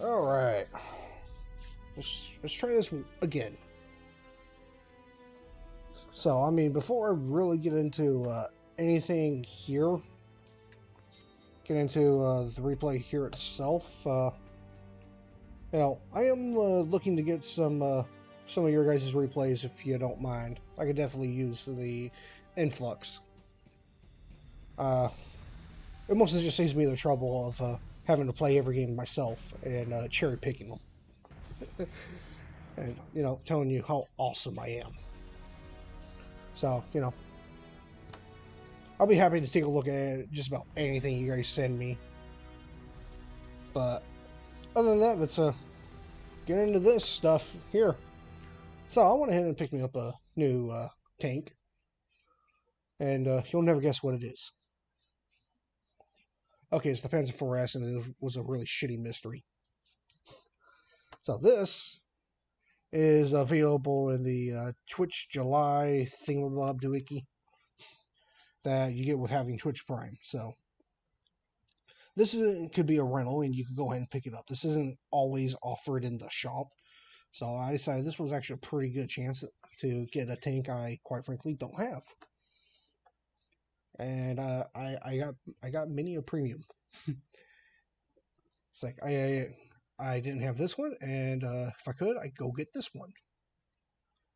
Alright. Let's try this again. So, I mean, before I really get into anything here, get into the replay here itself, you know, I am looking to get some of your guys' replays if you don't mind. I could definitely use the influx. It mostly just saves me the trouble of having to play every game myself and cherry picking them. And, you know, telling you how awesome I am. So, you know, I'll be happy to take a look at just about anything you guys send me. But other than that, let's get into this stuff here. So I went ahead and picked me up a new tank. And you'll never guess what it is. Okay, it's the Panzer IVS, and it was a really shitty mystery. So this is available in the Twitch July thingamabob doohickey that you get with having Twitch Prime. So this could be a rental, and you could go ahead and pick it up. This isn't always offered in the shop. So I decided this was actually a pretty good chance to get a tank I, quite frankly, don't have. And I got many a premium. It's like I didn't have this one, and if I could, I'd go get this one.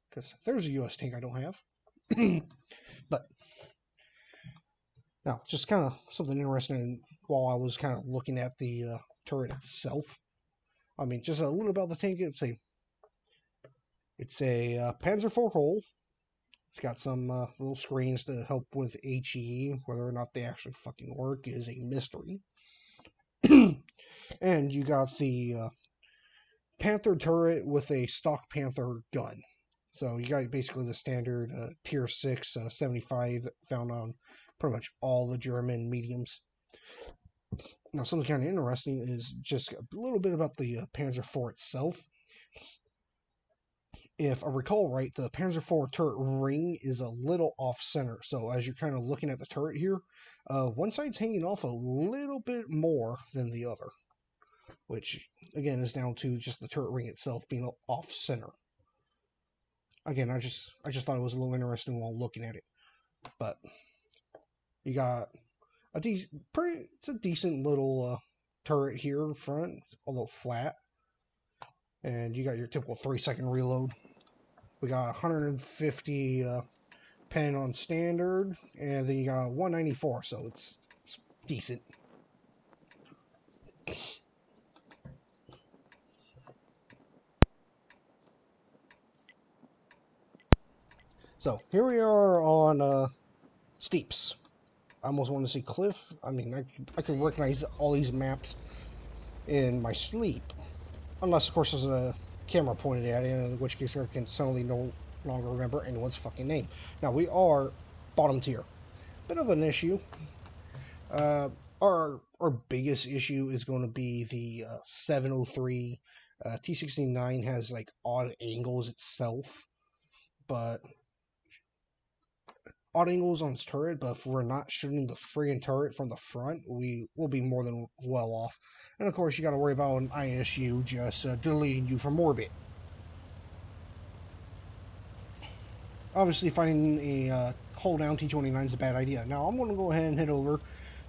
Because there's a US tank I don't have. But now, just kind of something interesting while I was kind of looking at the turret itself. I mean, just a little about the tank. It's a Panzer IV hull. It's got some little screens to help with HE. Whether or not they actually fucking work is a mystery. And you got the Panther turret with a stock Panther gun. So you got basically the standard tier 6 75 found on pretty much all the German mediums. Now, something kind of interesting is just a little bit about the Panzer IV itself. If I recall right, the Panzer IV turret ring is a little off-center. So as you're kind of looking at the turret here, one side's hanging off a little bit more than the other. Which, again, is down to just the turret ring itself being off-center. Again, I just thought it was a little interesting while looking at it. But you got it's a decent little turret here in front, although flat. And you got your typical 3-second reload. We got 150 pen on standard, and then you got 194, so it's decent. So here we are on Steeps. I almost want to say Cliff. I mean, I can recognize all these maps in my sleep. Unless, of course, there's a camera pointed at it, in which case I can suddenly no longer remember anyone's fucking name. Now, we are bottom tier. Bit of an issue. Our biggest issue is going to be the 703. T69 has, like, odd angles itself. But odd angles on its turret, but if we're not shooting the friggin' turret from the front, we will be more than well off. And of course, you got to worry about an ISU just deleting you from orbit. Obviously, finding a hull down T-29 is a bad idea. Now, I'm going to go ahead and head over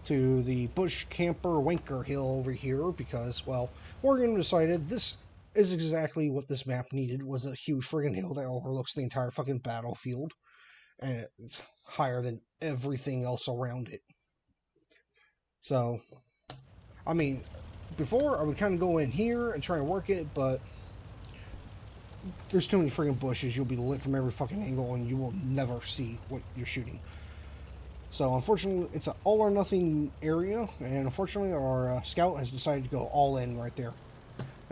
to the Bush Camper Wanker Hill over here because, well, Oregon decided this is exactly what this map needed, was a huge friggin' hill that overlooks the entire fucking battlefield. And it's higher than everything else around it. So, I mean, before I would kind of go in here and try and work it, but there's too many friggin' bushes. You'll be lit from every fucking angle and you will never see what you're shooting. So, unfortunately, it's an all or nothing area, and unfortunately, our scout has decided to go all in right there.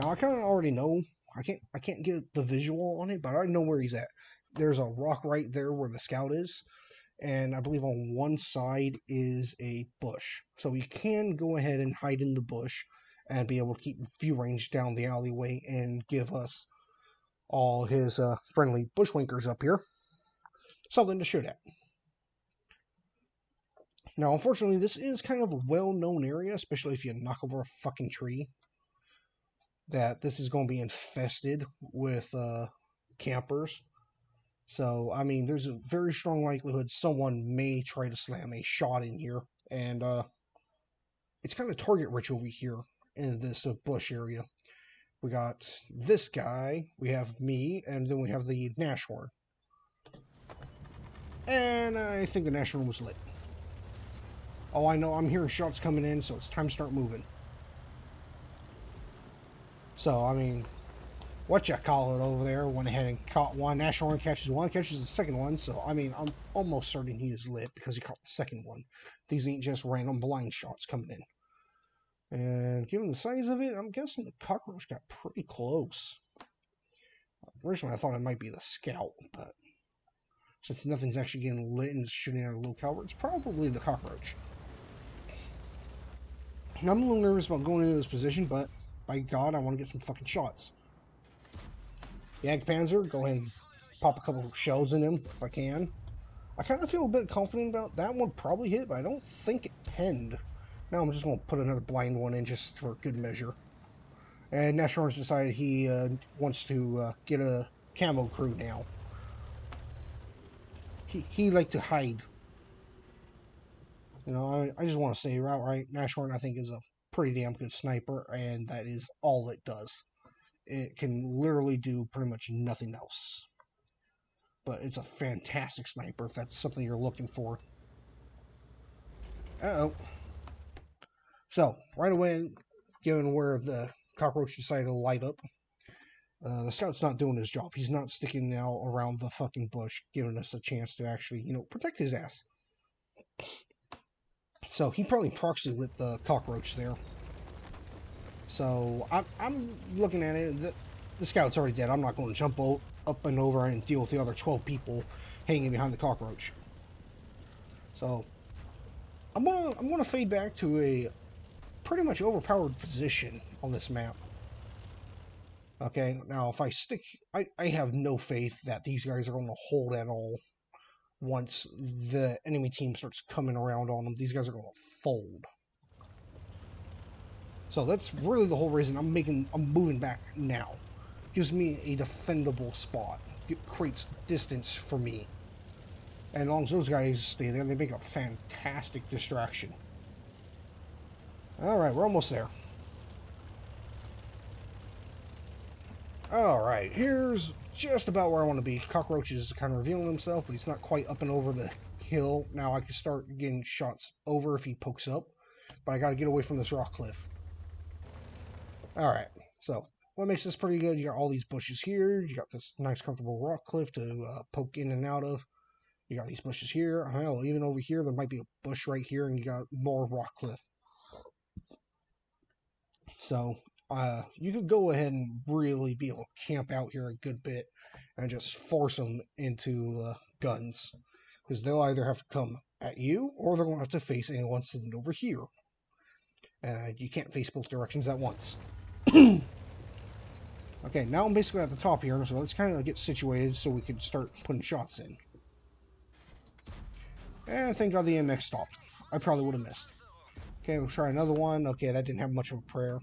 Now, I kind of already know. I can't get the visual on it, but I know where he's at. There's a rock right there where the scout is, and I believe on one side is a bush. So he can go ahead and hide in the bush and be able to keep view range down the alleyway and give us all his friendly bushwankers up here something to shoot at. Now, unfortunately, this is kind of a well-known area, especially if you knock over a fucking tree. that this is going to be infested with campers. So, I mean, there's a very strong likelihood someone may try to slam a shot in here. And it's kind of target rich over here in this bush area. We got this guy, we have me, and then we have the Nashorn. And I think the Nashorn was lit. Oh, I know, I'm hearing shots coming in, so it's time to start moving. So, I mean, what you call it over there, went ahead and caught one. Nashorn catches the second one. So, I mean, I'm almost certain he is lit because he caught the second one. These ain't just random blind shots coming in. And given the size of it, I'm guessing the cockroach got pretty close. Originally, I thought it might be the scout, but since nothing's actually getting lit and it's shooting out a little caliber, it's probably the cockroach. Now, I'm a little nervous about going into this position, but by God, I want to get some fucking shots. Jagdpanzer, go ahead and pop a couple of shells in him if I can. I kind of feel a bit confident about that one probably hit, but I don't think it penned. Now I'm just going to put another blind one in just for good measure. And Nashorn's decided he wants to get a camo crew now. He like to hide. You know, I just want to say outright, Nashorn I think is a pretty damn good sniper, and that is all it does. It can literally do pretty much nothing else. But it's a fantastic sniper if that's something you're looking for. Uh-oh. So, right away, given where the cockroach decided to light up, the scout's not doing his job. He's not sticking out around the fucking bush, giving us a chance to actually, you know, protect his ass. So, he probably proxy lit the cockroach there. So, I'm looking at it. The scout's already dead. I'm not going to jump up and over and deal with the other 12 people hanging behind the cockroach. So, I'm gonna fade back to a pretty much overpowered position on this map. Okay, now if I stick, I have no faith that these guys are going to hold at all once the enemy team starts coming around on them. These guys are going to fold. So that's really the whole reason I'm moving back now. Gives me a defendable spot. It creates distance for me. And as long as those guys stay there, they make a fantastic distraction. Alright, we're almost there. Alright, here's just about where I want to be. Cockroach is kind of revealing himself, but he's not quite up and over the hill. Now I can start getting shots over if he pokes up. But I got to get away from this rock cliff. Alright, so what makes this pretty good, you got all these bushes here. You got this nice comfortable rock cliff to poke in and out of. You got these bushes here. Hell, even over here, there might be a bush right here, and you got more rock cliff. So, you could go ahead and really be able to camp out here a good bit and just force them into guns. Because they'll either have to come at you, or they're going to have to face anyone sitting over here. You can't face both directions at once. Okay, now I'm basically at the top here, so let's kind of get situated so we can start putting shots in. And thank God the MX stopped. I probably would have missed. Okay, we'll try another one. Okay, that didn't have much of a prayer.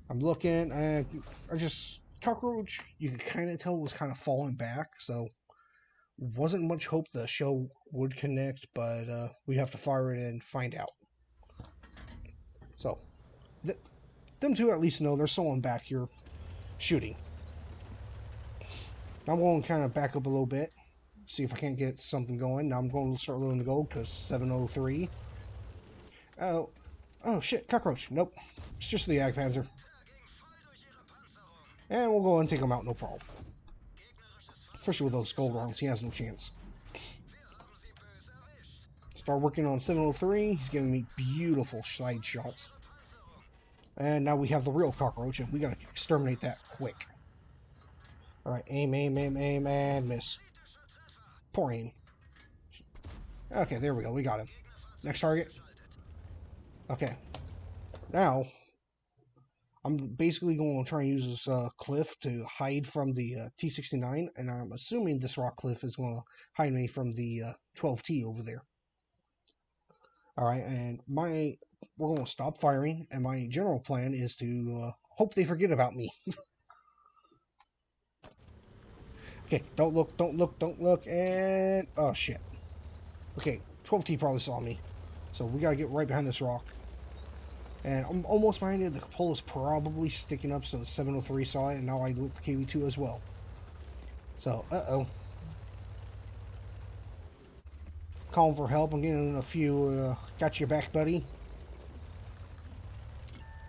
I'm looking, and cockroach, you could kind of tell was kind of falling back, so wasn't much hope the shell would connect, but we have to fire it and find out. So, them two at least know there's someone back here shooting. Now I'm going to kind of back up a little bit, see if I can't get something going. Now I'm going to start loading the gold, because 703. Oh shit, cockroach. Nope, it's just the Jagdpanzer. And we'll go and take him out, no problem. Especially with those gold rounds, he has no chance. Start working on 703. He's giving me beautiful side shots. And now we have the real cockroach, and we gotta exterminate that quick. Alright, aim, aim, aim, aim, and miss. Poor aim. Okay, there we go, we got him. Next target. Okay. Now, I'm basically going to try and use this cliff to hide from the T-69, and I'm assuming this rock cliff is going to hide me from the 12T over there. Alright, and we're going to stop firing, and my general plan is to hope they forget about me. Okay, don't look, don't look, don't look, and... oh, shit. Okay, 12T probably saw me. So we gotta get right behind this rock. And I'm almost behind it. The pole is probably sticking up, so the 703 saw it, and now I loot the KV2 as well. So, uh-oh. Calling for help. I'm getting a few, got your back, buddy.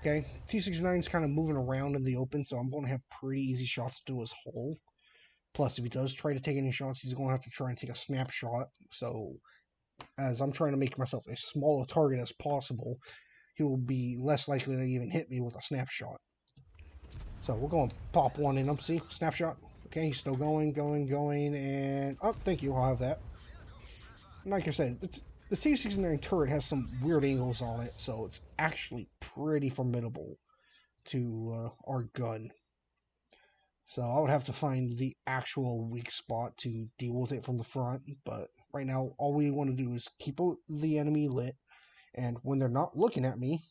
Okay, T-69 is kind of moving around in the open, so I'm going to have pretty easy shots to his hull. Plus, if he does try to take any shots, he's going to have to try and take a snapshot. So, as I'm trying to make myself as small a target as possible, he will be less likely to even hit me with a snapshot. So, we're going to pop one in him. See? Snapshot. Okay, he's still going, and... oh, thank you, I'll have that. And like I said, the T-69 turret has some weird angles on it, so it's actually pretty formidable to our gun. So I would have to find the actual weak spot to deal with it from the front, but right now all we want to do is keep the enemy lit, and when they're not looking at me,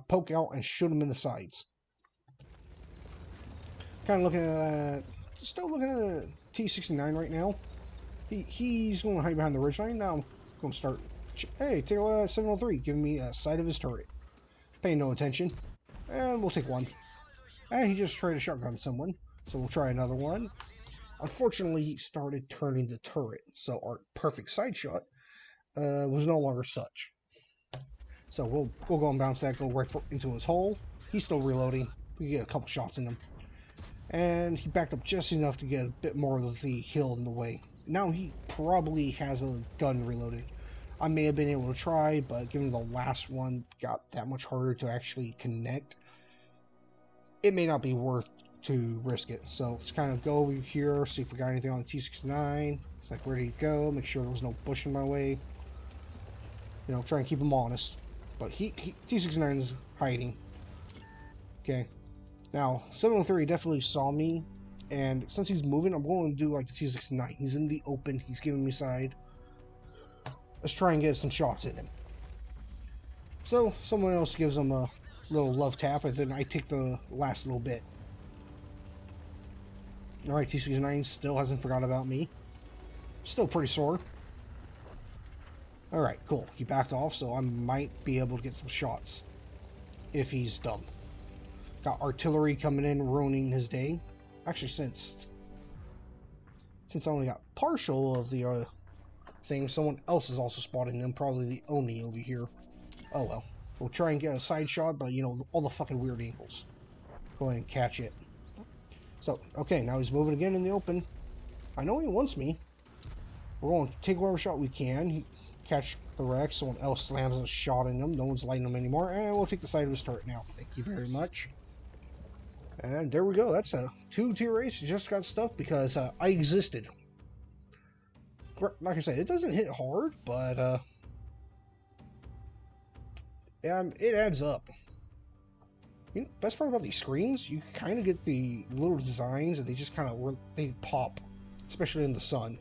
poke out and shoot them in the sides. Kind of looking at still looking at the T-69 right now. He's going to hide behind the ridgeline. Now I'm going to start. Hey, take a 703, giving me a sight of his turret. Paying no attention, and we'll take one. And he just tried to shotgun someone, so we'll try another one. Unfortunately, he started turning the turret, so our perfect side shot was no longer such. So we'll go and bounce that, go right into his hole. He's still reloading. We get a couple shots in him. And he backed up just enough to get a bit more of the hill in the way. Now he probably has a gun reloaded. I may have been able to try, but given the last one got that much harder to actually connect, it may not be worth to risk it. So let's kind of go over here, see if we got anything on the T-69. It's like, where did he go? Make sure there was no bush in my way. You know, try and keep him honest. But T-69 is hiding. Okay. Now, 703 definitely saw me. And since he's moving, I'm going to do like the T-69. He's in the open. He's giving me side. Let's try and get some shots in him. So, someone else gives him a little love tap, and then I take the last little bit. Alright, T-69 still hasn't forgot about me. Still pretty sore. Alright, cool. He backed off, so I might be able to get some shots. If he's dumb. Got artillery coming in, ruining his day. Actually, since I only got partial of the thing, someone else is also spotting them. Probably the Oni over here. Oh well. We'll try and get a side shot, but you know, all the fucking weird angles. Go ahead and catch it. So, okay, now he's moving again in the open. I know he wants me. We're going to take whatever shot we can. Catch the wreck. Someone else slams a shot in him. No one's lighting him anymore. And we'll take the side of his turret now. Thank you very much. And there we go. That's a 2-tier race. Just got stuff because I existed. Like I said, it doesn't hit hard, but yeah, it adds up. You know, best part about these screens, you kind of get the little designs, and they just kind of they pop, especially in the sun.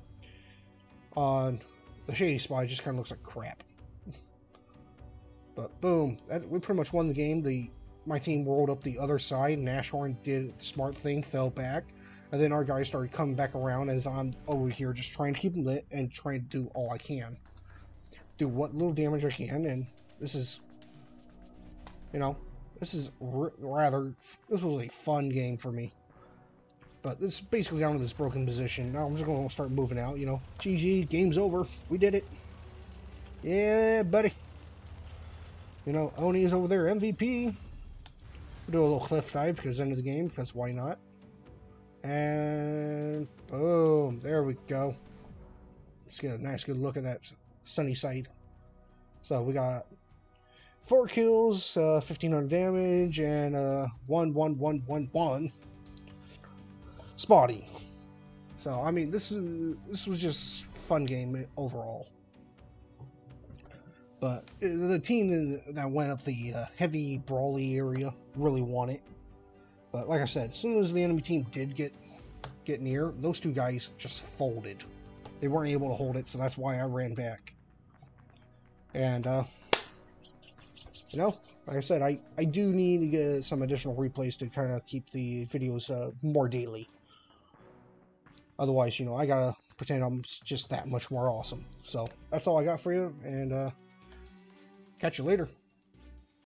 On the shady spot, it just kind of looks like crap. But boom, we pretty much won the game. My team rolled up the other side, and Ashhorn did the smart thing, fell back, and then our guys started coming back around as I'm over here just trying to keep them lit and trying to do all I can. Do what little damage I can, and this is, you know, this was a fun game for me. But this is basically down to this broken position. Now I'm just going to start moving out, you know. GG, game's over. We did it. Yeah, buddy. You know, Oni is over there, MVP. We'll do a little cliff dive because end of the game, because why not? And boom, there we go. Let's get a nice good look at that sunny side. So we got 4 kills, 1500 damage, and 1-1-1-1-1 spotty. So I mean, this was just fun game overall. But the team that went up the heavy brawly area really won it. But like I said, as soon as the enemy team did get near, those two guys just folded. They weren't able to hold it, so that's why I ran back. And You know, like I said, I do need to get some additional replays to kind of keep the videos more daily. Otherwise, you know, I gotta pretend I'm just that much more awesome. So that's all I got for you, and catch you later.